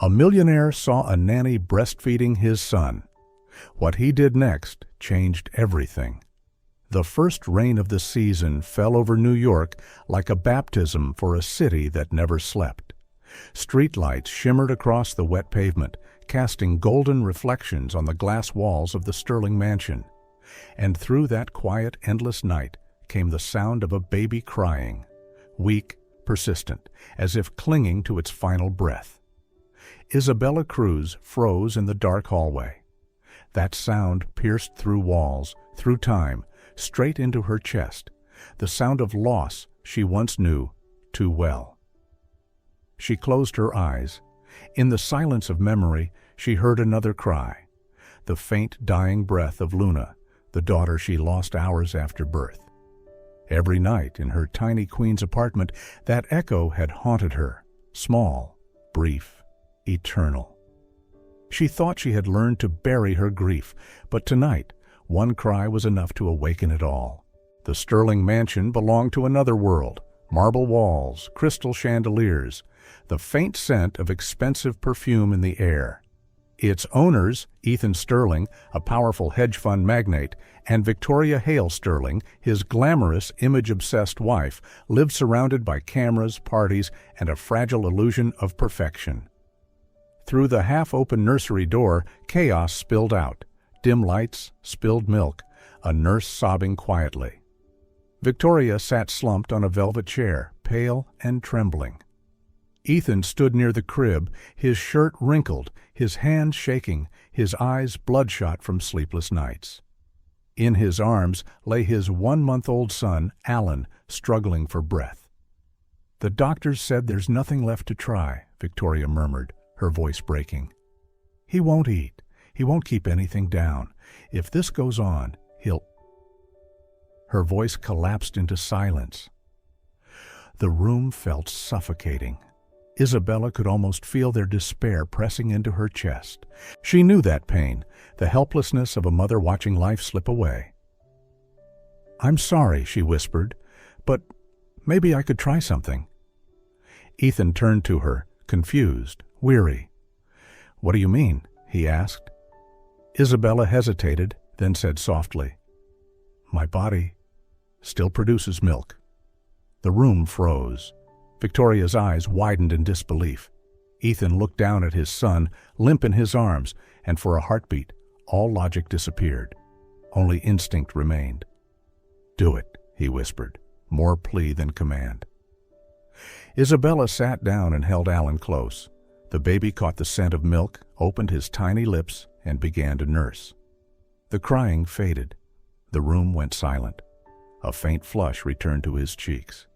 A millionaire saw a nanny breastfeeding his son. What he did next changed everything. The first rain of the season fell over New York like a baptism for a city that never slept. Streetlights shimmered across the wet pavement, casting golden reflections on the glass walls of the Sterling mansion. And through that quiet, endless night came the sound of a baby crying, weak, persistent, as if clinging to its final breath. Isabella Cruz froze in the dark hallway. That sound pierced through walls, through time, straight into her chest, the sound of loss she once knew too well. She closed her eyes. In the silence of memory, she heard another cry, the faint, dying breath of Luna, the daughter she lost hours after birth. Every night in her tiny Queens apartment, that echo had haunted her, small, brief, eternal. She thought she had learned to bury her grief, but tonight, one cry was enough to awaken it all. The Sterling mansion belonged to another world, marble walls, crystal chandeliers, the faint scent of expensive perfume in the air. Its owners, Ethan Sterling, a powerful hedge fund magnate, and Victoria Hale Sterling, his glamorous, image-obsessed wife, lived surrounded by cameras, parties, and a fragile illusion of perfection. Through the half-open nursery door, chaos spilled out. Dim lights, spilled milk, a nurse sobbing quietly. Victoria sat slumped on a velvet chair, pale and trembling. Ethan stood near the crib, his shirt wrinkled, his hands shaking, his eyes bloodshot from sleepless nights. In his arms lay his 1-month-old son, Alan, struggling for breath. "The doctors said there's nothing left to try," Victoria murmured, her voice breaking. "He won't eat. He won't keep anything down. If this goes on, he'll—" Her voice collapsed into silence. The room felt suffocating. Isabella could almost feel their despair pressing into her chest. She knew that pain, the helplessness of a mother watching life slip away. "I'm sorry," she whispered, "but maybe I could try something." Ethan turned to her, confused, weary. "What do you mean?" he asked. Isabella hesitated, then said softly, "My body still produces milk." The room froze. Victoria's eyes widened in disbelief. Ethan looked down at his son, limp in his arms, and for a heartbeat, all logic disappeared. Only instinct remained. "Do it," he whispered, more plea than command. Isabella sat down and held Alan close. The baby caught the scent of milk, opened his tiny lips, and began to nurse. The crying faded. The room went silent. A faint flush returned to his cheeks.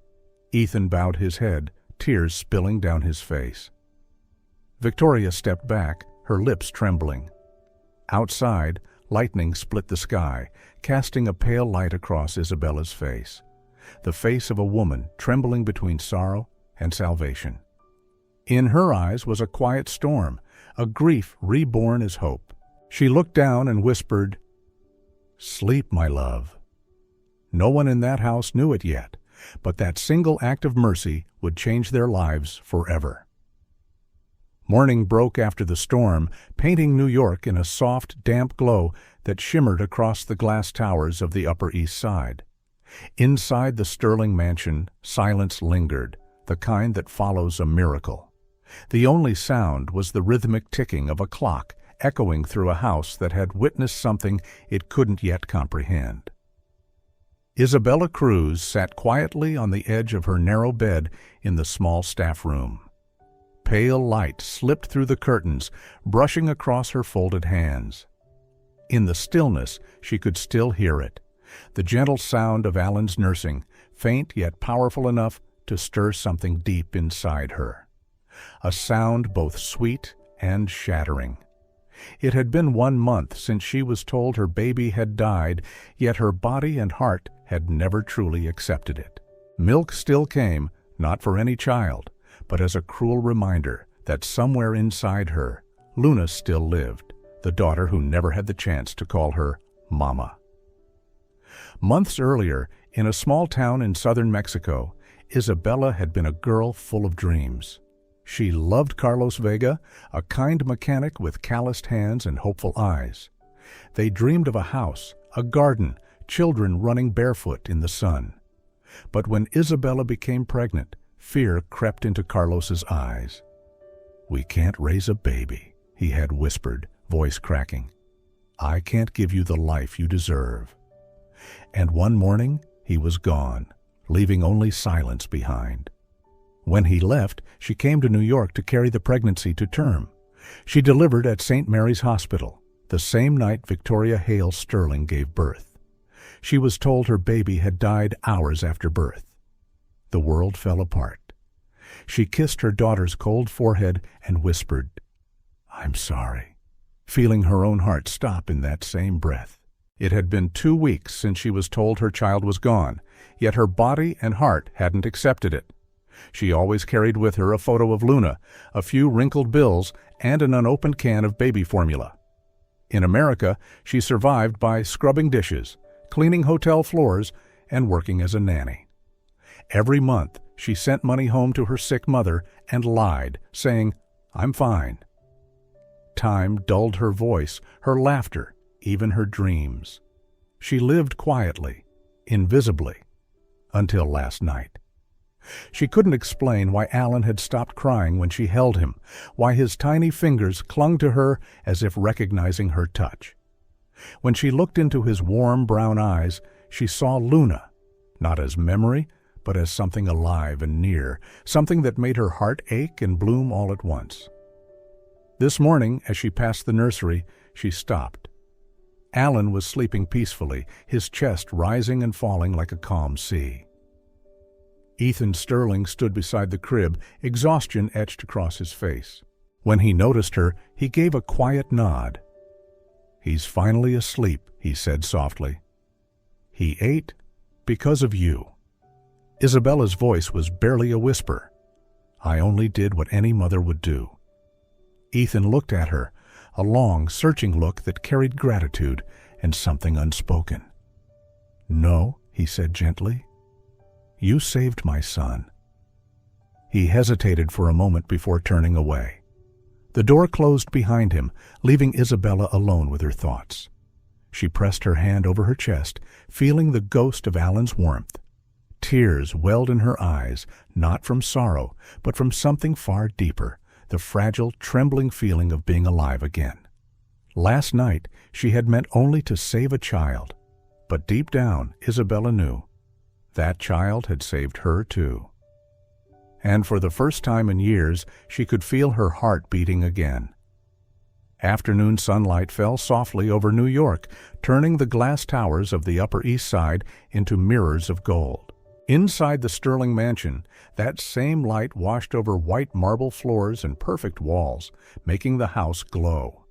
Ethan bowed his head, tears spilling down his face. Victoria stepped back, her lips trembling. Outside, lightning split the sky, casting a pale light across Isabella's face. The face of a woman trembling between sorrow and salvation. In her eyes was a quiet storm, a grief reborn as hope. She looked down and whispered, "Sleep, my love." No one in that house knew it yet, but that single act of mercy would change their lives forever. Morning broke after the storm, painting New York in a soft, damp glow that shimmered across the glass towers of the Upper East Side. Inside the Sterling mansion, silence lingered, the kind that follows a miracle. The only sound was the rhythmic ticking of a clock echoing through a house that had witnessed something it couldn't yet comprehend. Isabella Cruz sat quietly on the edge of her narrow bed in the small staff room. Pale light slipped through the curtains, brushing across her folded hands. In the stillness, she could still hear it, the gentle sound of Alan's nursing, faint yet powerful enough to stir something deep inside her. A sound both sweet and shattering. It had been 1 month since she was told her baby had died, yet her body and heart had never truly accepted it. Milk still came, not for any child, but as a cruel reminder that somewhere inside her, Luna still lived, the daughter who never had the chance to call her Mama. Months earlier, in a small town in southern Mexico, Isabella had been a girl full of dreams. She loved Carlos Vega, a kind mechanic with calloused hands and hopeful eyes. They dreamed of a house, a garden, children running barefoot in the sun. But when Isabella became pregnant, fear crept into Carlos's eyes. "We can't raise a baby," he had whispered, voice cracking. "I can't give you the life you deserve." And one morning, he was gone, leaving only silence behind. When he left, she came to New York to carry the pregnancy to term. She delivered at St. Mary's Hospital, the same night Victoria Hale Sterling gave birth. She was told her baby had died hours after birth. The world fell apart. She kissed her daughter's cold forehead and whispered, "I'm sorry," feeling her own heart stop in that same breath. It had been 2 weeks since she was told her child was gone, yet her body and heart hadn't accepted it. She always carried with her a photo of Luna, a few wrinkled bills, and an unopened can of baby formula. In America, she survived by scrubbing dishes, cleaning hotel floors, and working as a nanny. Every month, she sent money home to her sick mother and lied, saying, "I'm fine." Time dulled her voice, her laughter, even her dreams. She lived quietly, invisibly, until last night. She couldn't explain why Alan had stopped crying when she held him, why his tiny fingers clung to her as if recognizing her touch. When she looked into his warm brown eyes, she saw Luna, not as memory, but as something alive and near, something that made her heart ache and bloom all at once. This morning, as she passed the nursery, she stopped. Alan was sleeping peacefully, his chest rising and falling like a calm sea. Ethan Sterling stood beside the crib, exhaustion etched across his face. When he noticed her, he gave a quiet nod. "He's finally asleep," he said softly. "He ate because of you." Isabella's voice was barely a whisper. "I only did what any mother would do." Ethan looked at her, a long, searching look that carried gratitude and something unspoken. "No," he said gently. "You saved my son." He hesitated for a moment before turning away. The door closed behind him, leaving Isabella alone with her thoughts. She pressed her hand over her chest, feeling the ghost of Alan's warmth. Tears welled in her eyes, not from sorrow, but from something far deeper, the fragile, trembling feeling of being alive again. Last night, she had meant only to save a child, but deep down, Isabella knew that child had saved her too. And for the first time in years, she could feel her heart beating again. Afternoon sunlight fell softly over New York, turning the glass towers of the Upper East Side into mirrors of gold. Inside the Sterling mansion, that same light washed over white marble floors and perfect walls, making the house glow.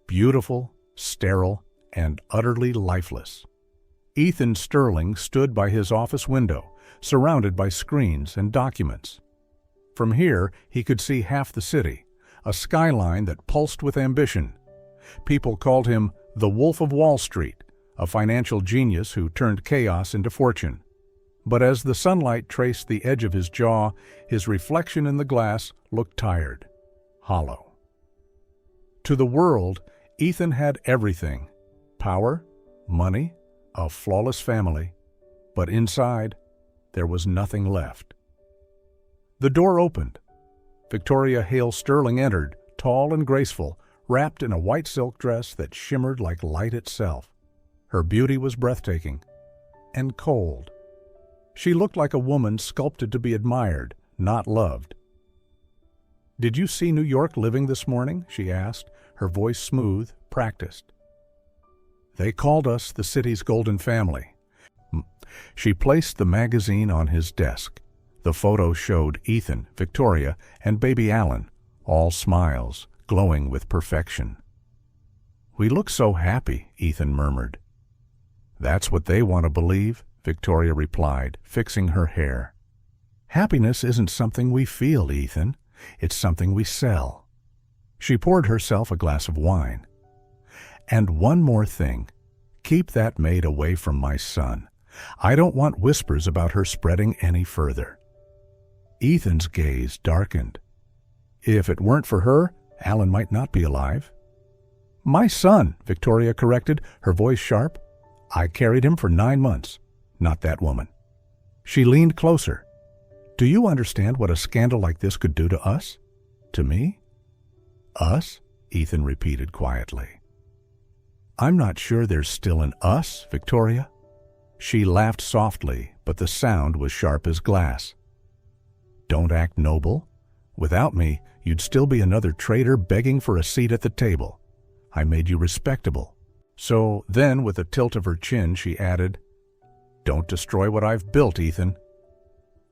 Beautiful, sterile, and utterly lifeless. Ethan Sterling stood by his office window, surrounded by screens and documents. From here, he could see half the city, a skyline that pulsed with ambition. People called him the Wolf of Wall Street, a financial genius who turned chaos into fortune. But as the sunlight traced the edge of his jaw, his reflection in the glass looked tired, hollow. To the world, Ethan had everything: power, money, a flawless family. But inside, there was nothing left. The door opened. Victoria Hale Sterling entered, tall and graceful, wrapped in a white silk dress that shimmered like light itself. Her beauty was breathtaking and cold. She looked like a woman sculpted to be admired, not loved. "Did you see New York living this morning?" she asked, her voice smooth, practiced. "They called us the city's golden family." She placed the magazine on his desk. The photo showed Ethan, Victoria, and baby Alan, all smiles, glowing with perfection. "We look so happy," Ethan murmured. "That's what they want to believe," Victoria replied, fixing her hair. "Happiness isn't something we feel, Ethan. It's something we sell." She poured herself a glass of wine. "And one more thing. Keep that maid away from my son. I don't want whispers about her spreading any further." Ethan's gaze darkened. If it weren't for her, Alan might not be alive. My son, Victoria corrected, her voice sharp. I carried him for 9 months, not that woman. She leaned closer. Do you understand what a scandal like this could do to us? To me? Us? Ethan repeated quietly. I'm not sure there's still an us, Victoria. She laughed softly, but the sound was sharp as glass. Don't act noble. Without me, you'd still be another traitor begging for a seat at the table. I made you respectable. So then, with a tilt of her chin, she added, Don't destroy what I've built, Ethan.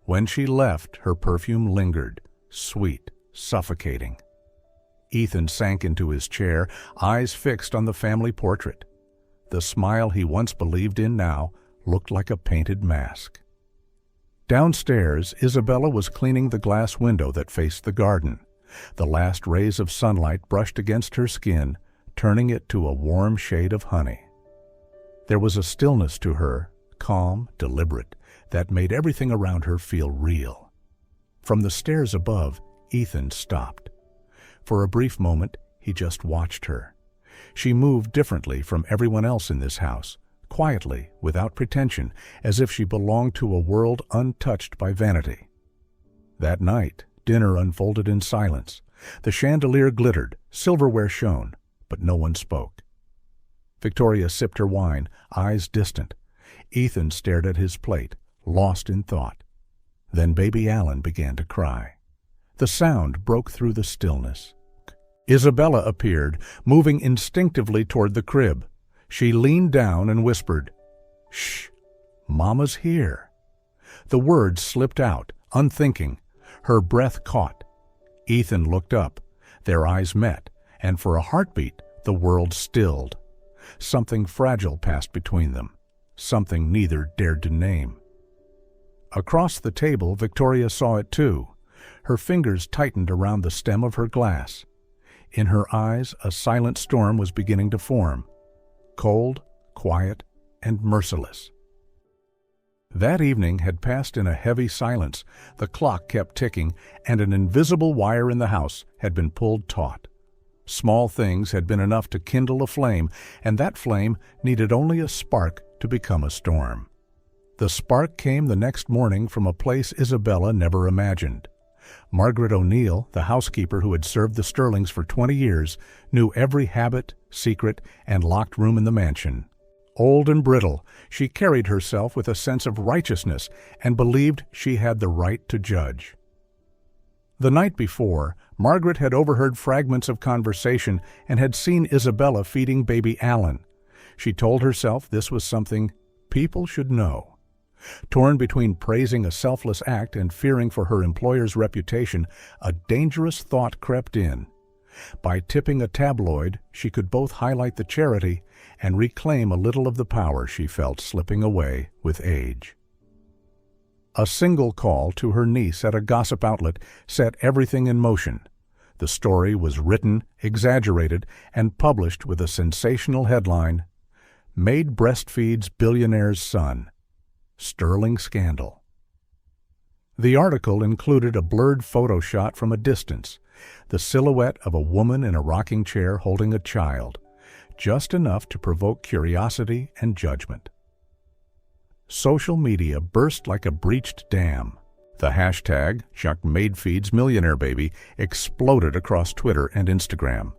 When she left, her perfume lingered, sweet, suffocating. Ethan sank into his chair, eyes fixed on the family portrait. The smile he once believed in now looked like a painted mask. Downstairs, Isabella was cleaning the glass window that faced the garden. The last rays of sunlight brushed against her skin, turning it to a warm shade of honey. There was a stillness to her, calm, deliberate, that made everything around her feel real. From the stairs above, Ethan stopped. For a brief moment, he just watched her. She moved differently from everyone else in this house, quietly, without pretension, as if she belonged to a world untouched by vanity. That night, dinner unfolded in silence. The chandelier glittered, silverware shone, but no one spoke. Victoria sipped her wine, eyes distant. Ethan stared at his plate, lost in thought. Then baby Alan began to cry. The sound broke through the stillness. Isabella appeared, moving instinctively toward the crib. She leaned down and whispered, Shh, Mama's here. The words slipped out, unthinking. Her breath caught. Ethan looked up. Their eyes met, and for a heartbeat, the world stilled. Something fragile passed between them, something neither dared to name. Across the table, Victoria saw it too. Her fingers tightened around the stem of her glass. In her eyes, a silent storm was beginning to form, cold, quiet, and merciless. That evening had passed in a heavy silence. The clock kept ticking, and an invisible wire in the house had been pulled taut. Small things had been enough to kindle a flame, and that flame needed only a spark to become a storm. The spark came the next morning from a place Isabella never imagined. Margaret O'Neill, the housekeeper who had served the Sterlings for 20 years, knew every habit, secret, and locked room in the mansion. Old and brittle, she carried herself with a sense of righteousness and believed she had the right to judge. The night before, Margaret had overheard fragments of conversation and had seen Isabella feeding baby Alan. She told herself this was something people should know. Torn between praising a selfless act and fearing for her employer's reputation, a dangerous thought crept in. By tipping a tabloid, she could both highlight the charity and reclaim a little of the power she felt slipping away with age. A single call to her niece at a gossip outlet set everything in motion. The story was written, exaggerated, and published with a sensational headline, Maid Breastfeeds Billionaire's Son. Sterling Scandal. The article included a blurred photo shot from a distance, the silhouette of a woman in a rocking chair holding a child, just enough to provoke curiosity and judgment. Social media burst like a breached dam. The hashtag #MaidFeedsMillionaireBaby exploded across Twitter and Instagram.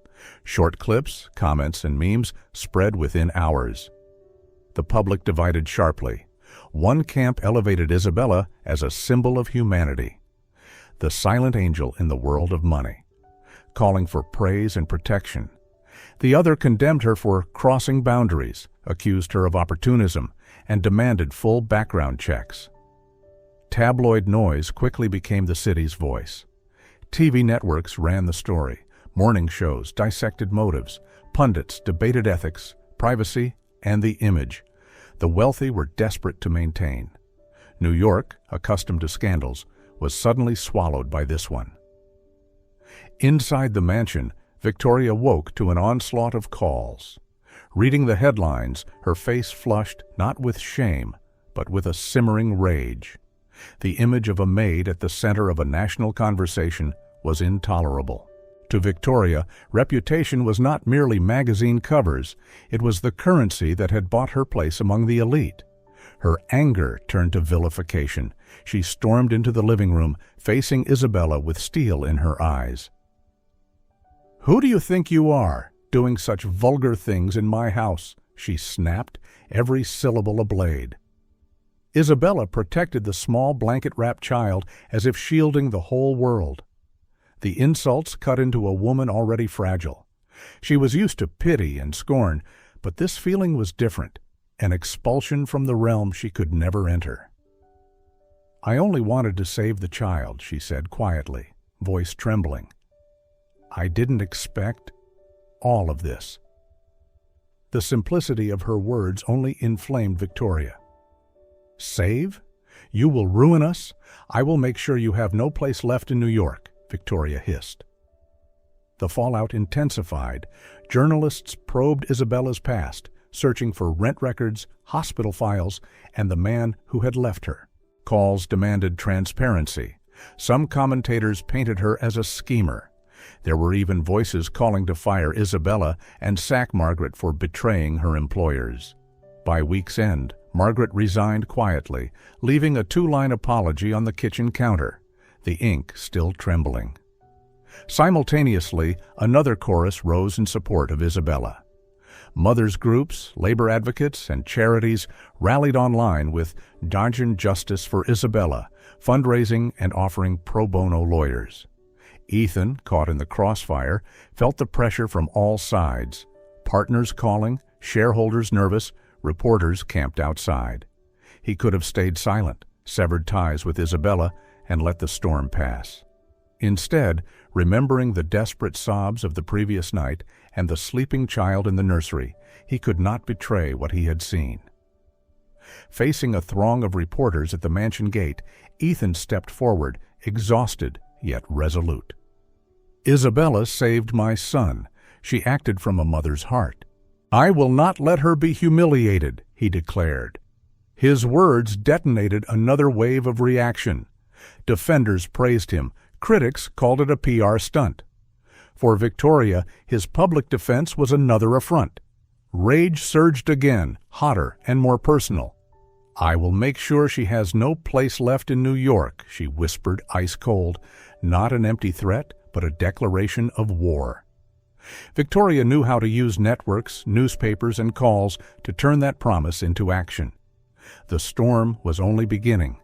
Short clips, comments, and memes spread within hours. The public divided sharply. One camp elevated Isabella as a symbol of humanity, the silent angel in the world of money, calling for praise and protection. The other condemned her for crossing boundaries, accused her of opportunism, and demanded full background checks. Tabloid noise quickly became the city's voice. TV networks ran the story. Morning shows dissected motives. Pundits debated ethics, privacy, and the image. The wealthy were desperate to maintain. New York, accustomed to scandals, was suddenly swallowed by this one. Inside the mansion, Victoria woke to an onslaught of calls. Reading the headlines, her face flushed not with shame, but with a simmering rage. The image of a maid at the center of a national conversation was intolerable. To Victoria, reputation was not merely magazine covers, it was the currency that had bought her place among the elite. Her anger turned to vilification. She stormed into the living room, facing Isabella with steel in her eyes. "Who do you think you are, doing such vulgar things in my house?" she snapped, every syllable a blade. Isabella protected the small blanket-wrapped child as if shielding the whole world. The insults cut into a woman already fragile. She was used to pity and scorn, but this feeling was different, an expulsion from the realm she could never enter. "I only wanted to save the child," she said quietly, voice trembling. "I didn't expect all of this." The simplicity of her words only inflamed Victoria. "Save? You will ruin us? I will make sure you have no place left in New York," Victoria hissed. The fallout intensified. Journalists probed Isabella's past, searching for rent records, hospital files, and the man who had left her. Calls demanded transparency. Some commentators painted her as a schemer. There were even voices calling to fire Isabella and sack Margaret for betraying her employers. By week's end, Margaret resigned quietly, leaving a 2-line apology on the kitchen counter, the ink still trembling. Simultaneously, another chorus rose in support of Isabella. Mothers' groups, labor advocates, and charities rallied online with "Dodging Justice for Isabella," fundraising and offering pro bono lawyers. Ethan, caught in the crossfire, felt the pressure from all sides. Partners calling, shareholders nervous, reporters camped outside. He could have stayed silent, severed ties with Isabella, and let the storm pass. Instead, remembering the desperate sobs of the previous night and the sleeping child in the nursery, he could not betray what he had seen. Facing a throng of reporters at the mansion gate, Ethan stepped forward, exhausted yet resolute. "Isabella saved my son. She acted from a mother's heart. I will not let her be humiliated," he declared. His words detonated another wave of reaction. Defenders praised him. Critics called it a PR stunt. For Victoria, his public defense was another affront. Rage surged again, hotter and more personal. "I will make sure she has no place left in New York," she whispered ice cold, not an empty threat, but a declaration of war. Victoria knew how to use networks, newspapers, and calls to turn that promise into action. The storm was only beginning.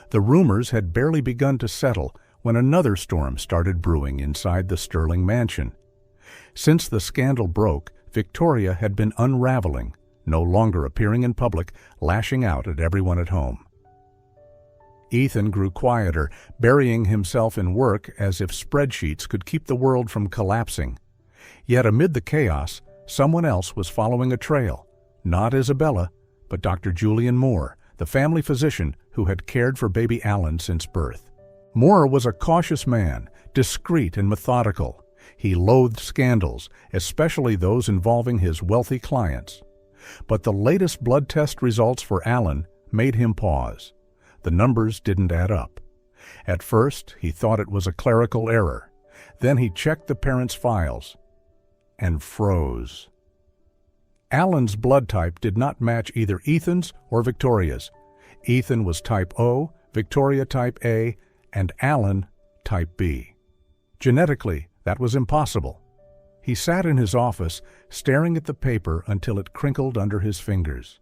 The rumors had barely begun to settle when another storm started brewing inside the Sterling mansion. Since the scandal broke, Victoria had been unraveling, no longer appearing in public, lashing out at everyone at home. Ethan grew quieter, burying himself in work as if spreadsheets could keep the world from collapsing. Yet amid the chaos, someone else was following a trail. Not Isabella, but Dr. Julian Moore, the family physician who had cared for baby Alan since birth. Moore was a cautious man, discreet and methodical. He loathed scandals, especially those involving his wealthy clients. But the latest blood test results for Alan made him pause. The numbers didn't add up. At first, he thought it was a clerical error. Then he checked the parents' files and froze. Alan's blood type did not match either Ethan's or Victoria's. Ethan was type O, Victoria type A, and Alan type B. Genetically, that was impossible. He sat in his office, staring at the paper until it crinkled under his fingers.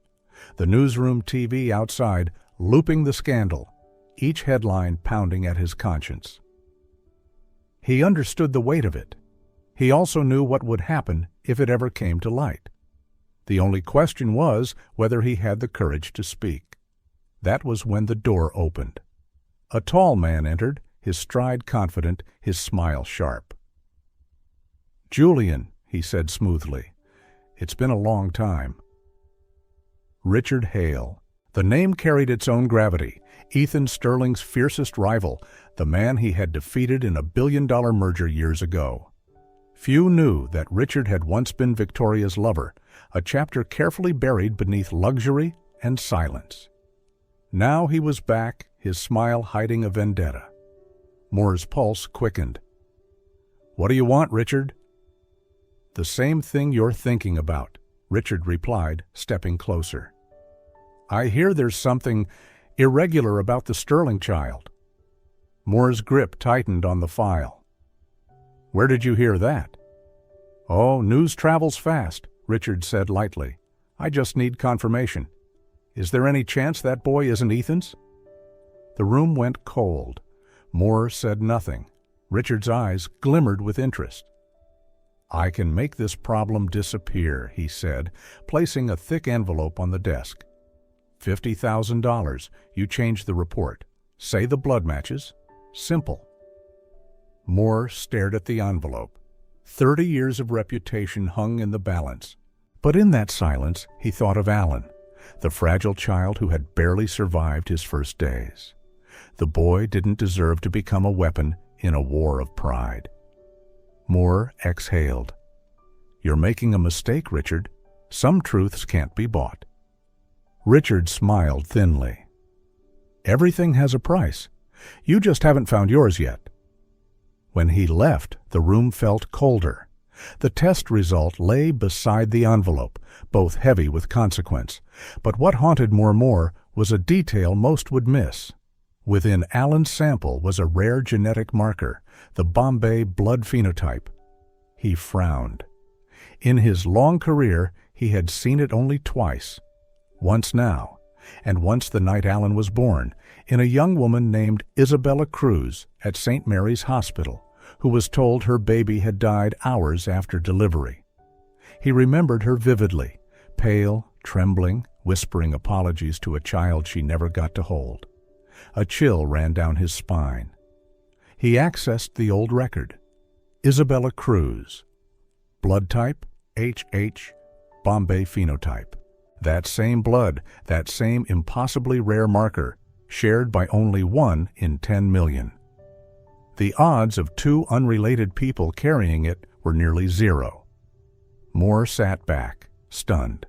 The newsroom TV outside looping the scandal, each headline pounding at his conscience. He understood the weight of it. He also knew what would happen if it ever came to light. The only question was whether he had the courage to speak. That was when the door opened. A tall man entered, his stride confident, his smile sharp. "Julian," he said smoothly, "it's been a long time." Richard Hale. The name carried its own gravity. Ethan Sterling's fiercest rival, the man he had defeated in a billion-dollar merger years ago. Few knew that Richard had once been Victoria's lover, a chapter carefully buried beneath luxury and silence. Now he was back, his smile hiding a vendetta. Moore's pulse quickened. "What do you want, Richard?" "The same thing you're thinking about," Richard replied, stepping closer. "I hear there's something irregular about the Sterling child." Moore's grip tightened on the file. "Where did you hear that?" "Oh, news travels fast," Richard said lightly. "I just need confirmation. Is there any chance that boy isn't Ethan's?" The room went cold. Moore said nothing. Richard's eyes glimmered with interest. "I can make this problem disappear," he said, placing a thick envelope on the desk. $50,000. You change the report. Say the blood matches. Simple. Moore stared at the envelope. 30 years of reputation hung in the balance. But in that silence, he thought of Alan, the fragile child who had barely survived his first days. The boy didn't deserve to become a weapon in a war of pride. Moore exhaled. "You're making a mistake, Richard. Some truths can't be bought." Richard smiled thinly. "Everything has a price. You just haven't found yours yet." When he left, the room felt colder. The test result lay beside the envelope, both heavy with consequence. But what haunted Moore was a detail most would miss. Within Alan's sample was a rare genetic marker, the Bombay blood phenotype. He frowned. In his long career, he had seen it only twice. Once now, and once the night Alan was born, in a young woman named Isabella Cruz at St. Mary's Hospital, who was told her baby had died hours after delivery. He remembered her vividly, pale, trembling, whispering apologies to a child she never got to hold. A chill ran down his spine. He accessed the old record. Isabella Cruz. Blood type, HH, Bombay phenotype. That same blood, that same impossibly rare marker, shared by only 1 in 10 million. The odds of 2 unrelated people carrying it were nearly 0. Moore sat back, stunned.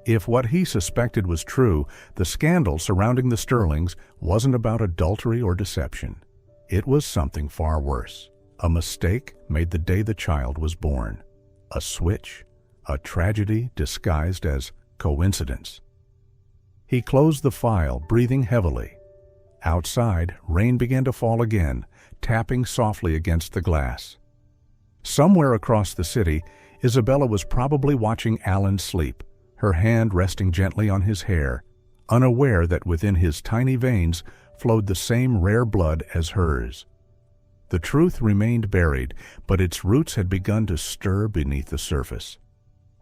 If what he suspected was true, the scandal surrounding the Sterlings wasn't about adultery or deception. It was something far worse. A mistake made the day the child was born. A switch. A tragedy disguised as coincidence. He closed the file, breathing heavily. Outside, rain began to fall again, tapping softly against the glass. Somewhere across the city, Isabella was probably watching Alan sleep, her hand resting gently on his hair, unaware that within his tiny veins flowed the same rare blood as hers. The truth remained buried, but its roots had begun to stir beneath the surface.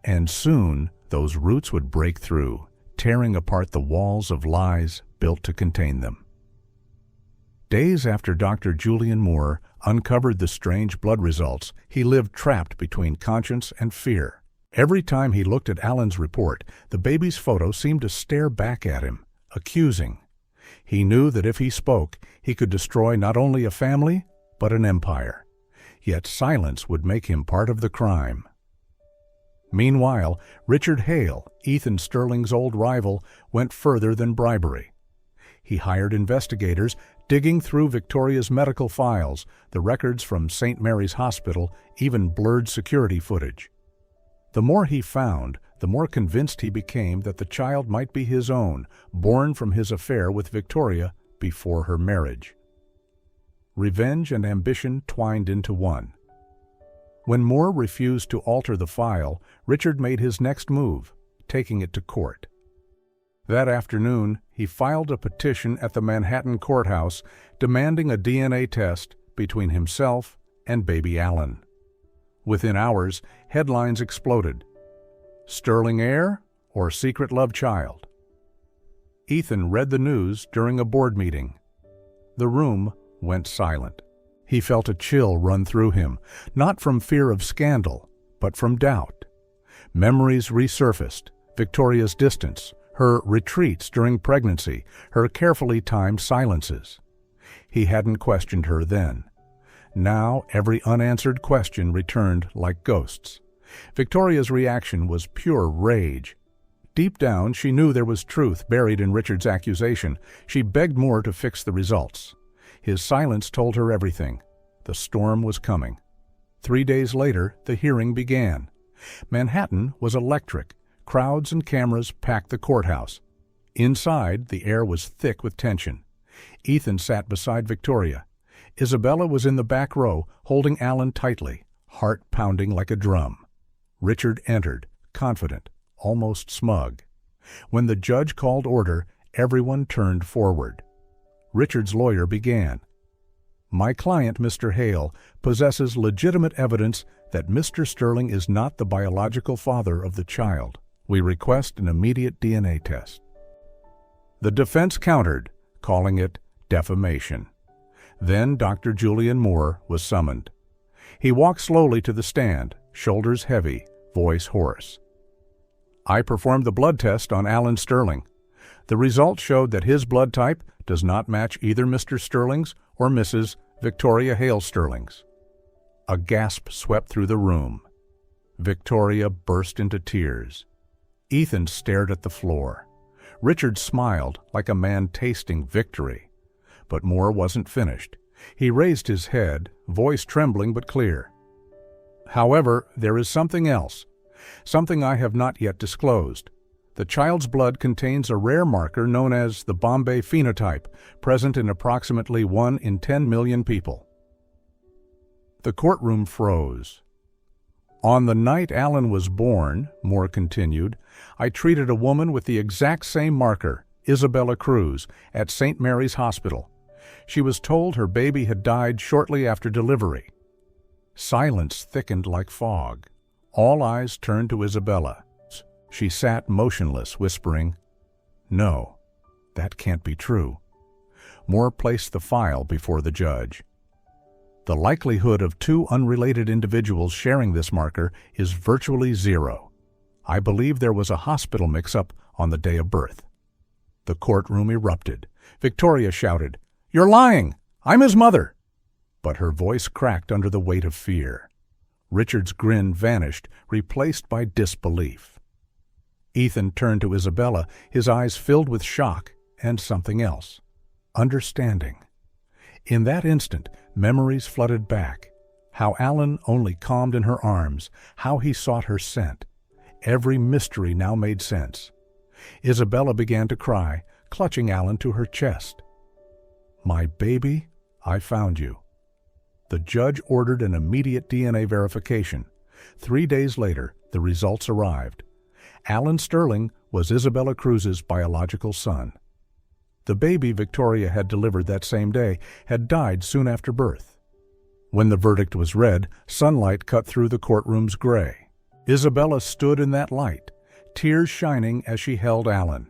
And soon, those roots would break through, tearing apart the walls of lies built to contain them. Days after Dr. Julian Moore uncovered the strange blood results, he lived trapped between conscience and fear. Every time he looked at Alan's report, the baby's photo seemed to stare back at him, accusing. He knew that if he spoke, he could destroy not only a family, but an empire. Yet silence would make him part of the crime. Meanwhile, Richard Hale, Ethan Sterling's old rival, went further than bribery. He hired investigators, digging through Victoria's medical files, the records from St. Mary's Hospital, even blurred security footage. The more he found, the more convinced he became that the child might be his own, born from his affair with Victoria before her marriage. Revenge and ambition twined into one. When Moore refused to alter the file, Richard made his next move, taking it to court. That afternoon, he filed a petition at the Manhattan courthouse demanding a DNA test between himself and baby Alan. Within hours, headlines exploded. Sterling heir or secret love child? Ethan read the news during a board meeting. The room went silent. He felt a chill run through him, not from fear of scandal, but from doubt. Memories resurfaced, Victoria's distance, her retreats during pregnancy, her carefully timed silences. He hadn't questioned her then. Now every unanswered question returned like ghosts. Victoria's reaction was pure rage. Deep down, she knew there was truth buried in Richard's accusation. She begged Moore to fix the results. His silence told her everything. The storm was coming. 3 days later, the hearing began. Manhattan was electric. Crowds and cameras packed the courthouse. Inside, the air was thick with tension. Ethan sat beside Victoria. Isabella was in the back row, holding Alan tightly, heart pounding like a drum. Richard entered, confident, almost smug. When the judge called order, everyone turned forward. Richard's lawyer began. "My client, Mr. Hale, possesses legitimate evidence that Mr. Sterling is not the biological father of the child. We request an immediate DNA test." The defense countered, calling it defamation. Then Dr. Julian Moore was summoned. He walked slowly to the stand, shoulders heavy, voice hoarse. "I performed the blood test on Alan Sterling. The result showed that his blood type does not match either Mr. Sterling's or Mrs. Victoria Hale Sterling's." A gasp swept through the room. Victoria burst into tears. Ethan stared at the floor. Richard smiled like a man tasting victory. But Moore wasn't finished. He raised his head, voice trembling but clear. "However, there is something else, something I have not yet disclosed. The child's blood contains a rare marker known as the Bombay phenotype, present in approximately 1 in 10 million people." The courtroom froze. "On the night Alan was born," Moore continued, "I treated a woman with the exact same marker, Isabella Cruz, at St. Mary's Hospital. She was told her baby had died shortly after delivery." Silence thickened like fog. All eyes turned to Isabella. She sat motionless, whispering, "No, that can't be true." Moore placed the file before the judge. "The likelihood of 2 unrelated individuals sharing this marker is virtually 0. I believe there was a hospital mix-up on the day of birth." The courtroom erupted. Victoria shouted, "You're lying! I'm his mother!" But her voice cracked under the weight of fear. Richard's grin vanished, replaced by disbelief. Ethan turned to Isabella, his eyes filled with shock and something else. Understanding. In that instant, memories flooded back. How Alan only calmed in her arms, how he sought her scent. Every mystery now made sense. Isabella began to cry, clutching Alan to her chest. "My baby, I found you." The judge ordered an immediate DNA verification. 3 days later, the results arrived. Alan Sterling was Isabella Cruz's biological son. The baby Victoria had delivered that same day had died soon after birth. When the verdict was read, sunlight cut through the courtroom's gray. Isabella stood in that light, tears shining as she held Alan.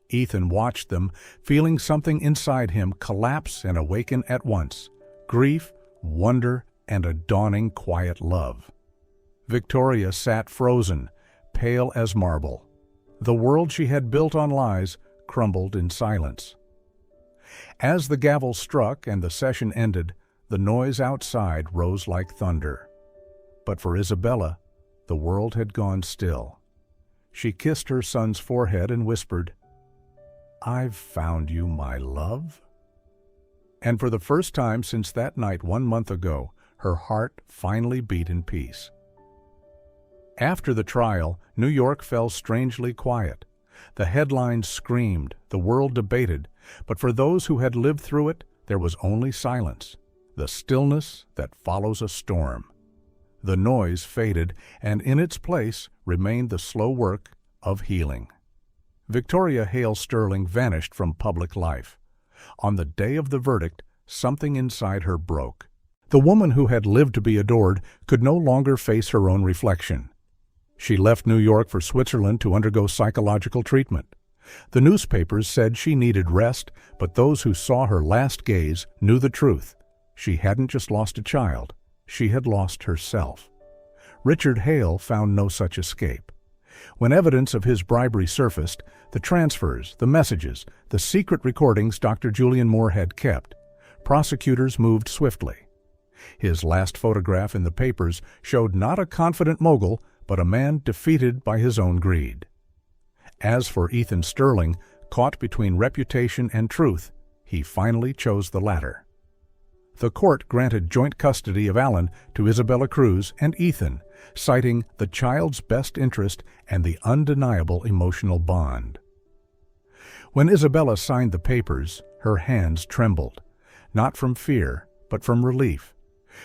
Ethan watched them, feeling something inside him collapse and awaken at once: grief, wonder, and a dawning quiet love. Victoria sat frozen, pale as marble. The world she had built on lies crumbled in silence. As the gavel struck and the session ended, the noise outside rose like thunder. But for Isabella, the world had gone still. She kissed her son's forehead and whispered, "I've found you, my love." And for the first time since that night 1 month ago, her heart finally beat in peace. After the trial, New York fell strangely quiet. The headlines screamed, the world debated, but for those who had lived through it, there was only silence, the stillness that follows a storm. The noise faded, and in its place remained the slow work of healing. Victoria Hale Sterling vanished from public life. On the day of the verdict, something inside her broke. The woman who had lived to be adored could no longer face her own reflection. She left New York for Switzerland to undergo psychological treatment. The newspapers said she needed rest, but those who saw her last gaze knew the truth. She hadn't just lost a child, she had lost herself. Richard Hale found no such escape. When evidence of his bribery surfaced, the transfers, the messages, the secret recordings Dr. Julian Moore had kept, prosecutors moved swiftly. His last photograph in the papers showed not a confident mogul, but a man defeated by his own greed. As for Ethan Sterling, caught between reputation and truth, he finally chose the latter. The court granted joint custody of Alan to Isabella Cruz and Ethan, citing the child's best interest and the undeniable emotional bond. When Isabella signed the papers, her hands trembled, not from fear, but from relief.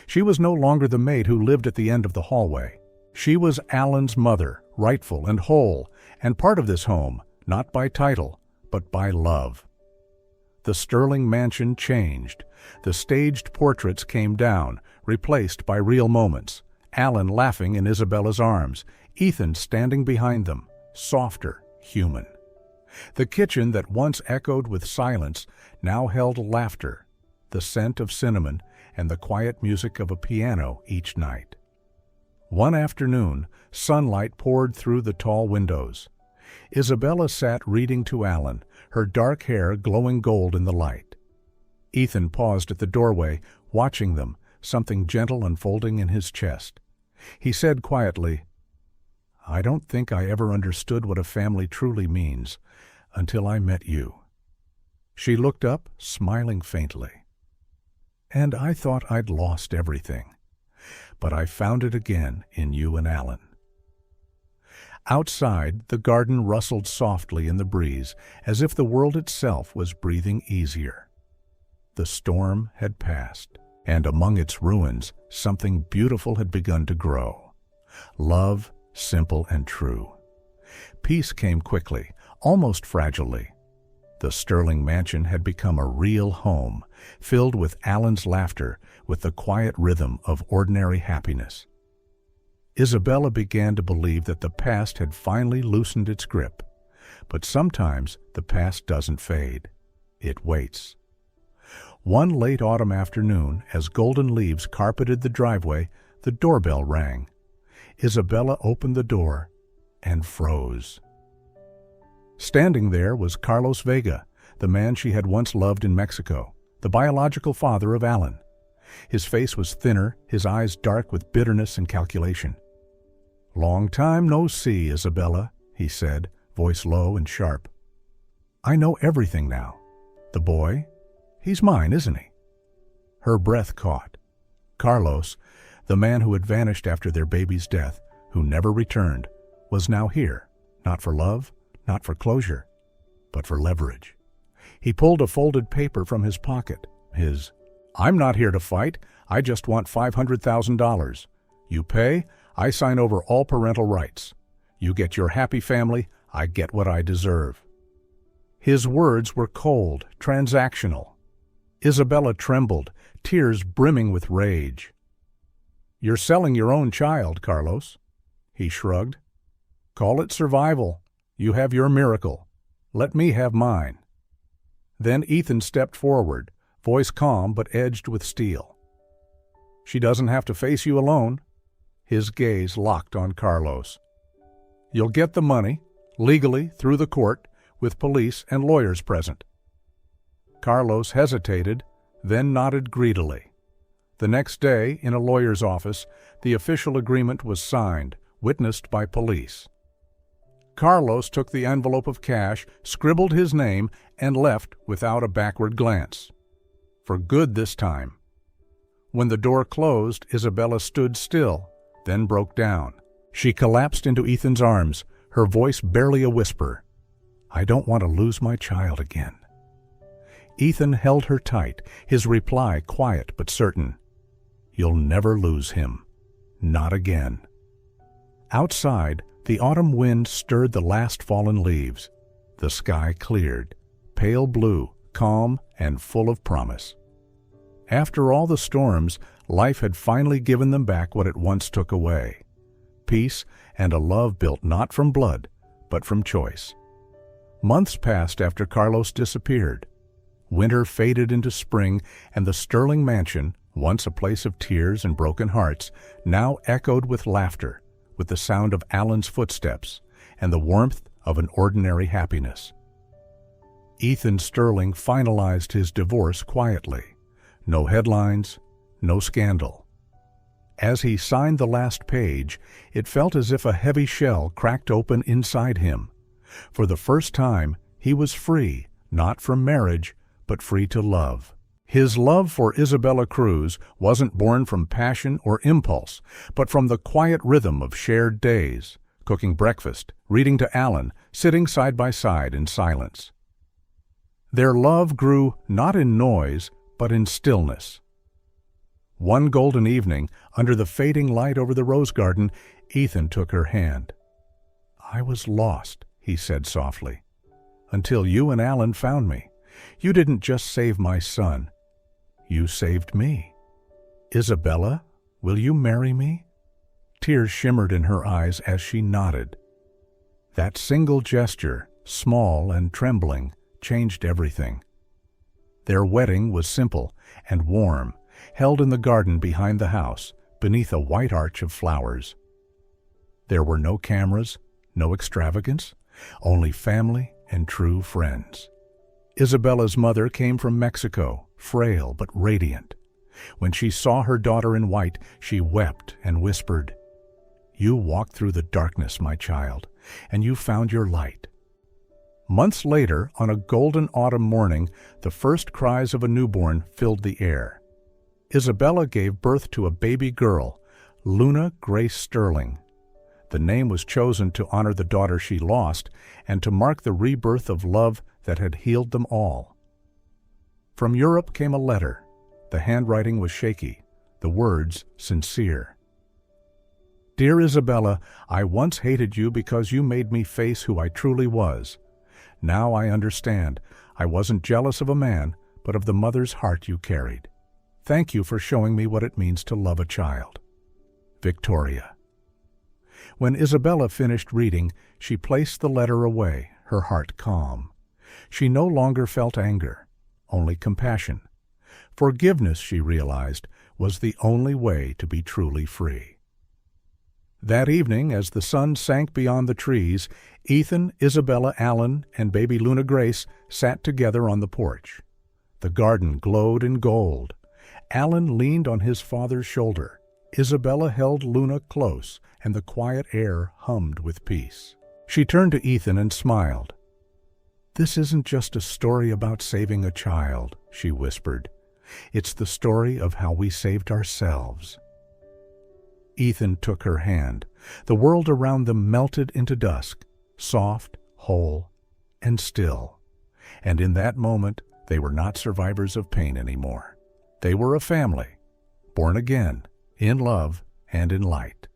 She was no longer the maid who lived at the end of the hallway. She was Alan's mother, rightful and whole, and part of this home, not by title, but by love. The Sterling mansion changed. The staged portraits came down, replaced by real moments. Alan laughing in Isabella's arms, Ethan standing behind them, softer, human. The kitchen that once echoed with silence now held laughter, the scent of cinnamon, and the quiet music of a piano each night. One afternoon, sunlight poured through the tall windows. Isabella sat reading to Alan, her dark hair glowing gold in the light. Ethan paused at the doorway, watching them, something gentle unfolding in his chest. He said quietly, "I don't think I ever understood what a family truly means until I met you." She looked up, smiling faintly. "And I thought I'd lost everything, but I found it again in you and Alan." Outside, the garden rustled softly in the breeze, as if the world itself was breathing easier. The storm had passed, and among its ruins, something beautiful had begun to grow. Love, simple and true. Peace came quickly, almost fragilely. The Sterling mansion had become a real home, filled with Alan's laughter, with the quiet rhythm of ordinary happiness. Isabella began to believe that the past had finally loosened its grip. But sometimes the past doesn't fade. It waits. One late autumn afternoon, as golden leaves carpeted the driveway, the doorbell rang. Isabella opened the door and froze. Standing there was Carlos Vega, the man she had once loved in Mexico, the biological father of Alan. His face was thinner, his eyes dark with bitterness and calculation. "Long time no see, Isabella," he said, voice low and sharp. "I know everything now. The boy, he's mine, isn't he?" Her breath caught. Carlos, the man who had vanished after their baby's death, who never returned, was now here, not for love, not for closure, but for leverage. He pulled a folded paper from his pocket. "I'm not here to fight. I just want $500,000. You pay, I sign over all parental rights. You get your happy family, I get what I deserve." His words were cold, transactional. Isabella trembled, tears brimming with rage. "You're selling your own child, Carlos." He shrugged. "Call it survival. You have your miracle. Let me have mine." Then Ethan stepped forward, voice calm but edged with steel. "She doesn't have to face you alone." His gaze locked on Carlos. "You'll get the money, legally, through the court, with police and lawyers present." Carlos hesitated, then nodded greedily. The next day, in a lawyer's office, the official agreement was signed, witnessed by police. Carlos took the envelope of cash, scribbled his name, and left without a backward glance. For good this time. When the door closed, Isabella stood still, then broke down. She collapsed into Ethan's arms, her voice barely a whisper. "I don't want to lose my child again." Ethan held her tight, his reply quiet but certain. "You'll never lose him. Not again." Outside, the autumn wind stirred the last fallen leaves. The sky cleared, pale blue, calm, and full of promise. After all the storms, life had finally given them back what it once took away. Peace and a love built not from blood, but from choice. Months passed after Carlos disappeared. Winter faded into spring, and the Sterling mansion, once a place of tears and broken hearts, now echoed with laughter, with the sound of Alan's footsteps, and the warmth of an ordinary happiness. Ethan Sterling finalized his divorce quietly. No headlines, no scandal. As he signed the last page, it felt as if a heavy shell cracked open inside him. For the first time, he was free, not from marriage, but free to love. His love for Isabella Cruz wasn't born from passion or impulse, but from the quiet rhythm of shared days, cooking breakfast, reading to Alan, sitting side by side in silence. Their love grew not in noise, but in stillness. One golden evening, under the fading light over the rose garden, Ethan took her hand. "I was lost," he said softly, "until you and Alan found me. You didn't just save my son. You saved me. Isabella, will you marry me?" Tears shimmered in her eyes as she nodded. That single gesture, small and trembling, changed everything. Their wedding was simple and warm, held in the garden behind the house, beneath a white arch of flowers. There were no cameras, no extravagance, only family and true friends. Isabella's mother came from Mexico, frail but radiant. When she saw her daughter in white, she wept and whispered, "You walked through the darkness, my child, and you found your light." Months later, on a golden autumn morning, the first cries of a newborn filled the air. Isabella gave birth to a baby girl, Luna Grace Sterling. The name was chosen to honor the daughter she lost and to mark the rebirth of love that had healed them all. From Europe came a letter. The handwriting was shaky, the words sincere. "Dear Isabella, I once hated you because you made me face who I truly was. Now I understand. I wasn't jealous of a man, but of the mother's heart you carried. Thank you for showing me what it means to love a child. Victoria." When Isabella finished reading, she placed the letter away, her heart calm. She no longer felt anger, only compassion. Forgiveness, she realized, was the only way to be truly free. That evening, as the sun sank beyond the trees, Ethan, Isabella, Alan, and baby Luna Grace sat together on the porch. The garden glowed in gold. Alan leaned on his father's shoulder. Isabella held Luna close, and the quiet air hummed with peace. She turned to Ethan and smiled. "This isn't just a story about saving a child," she whispered. "It's the story of how we saved ourselves." Ethan took her hand. The world around them melted into dusk, soft, whole, and still. And in that moment, they were not survivors of pain anymore. They were a family, born again, in love and in light.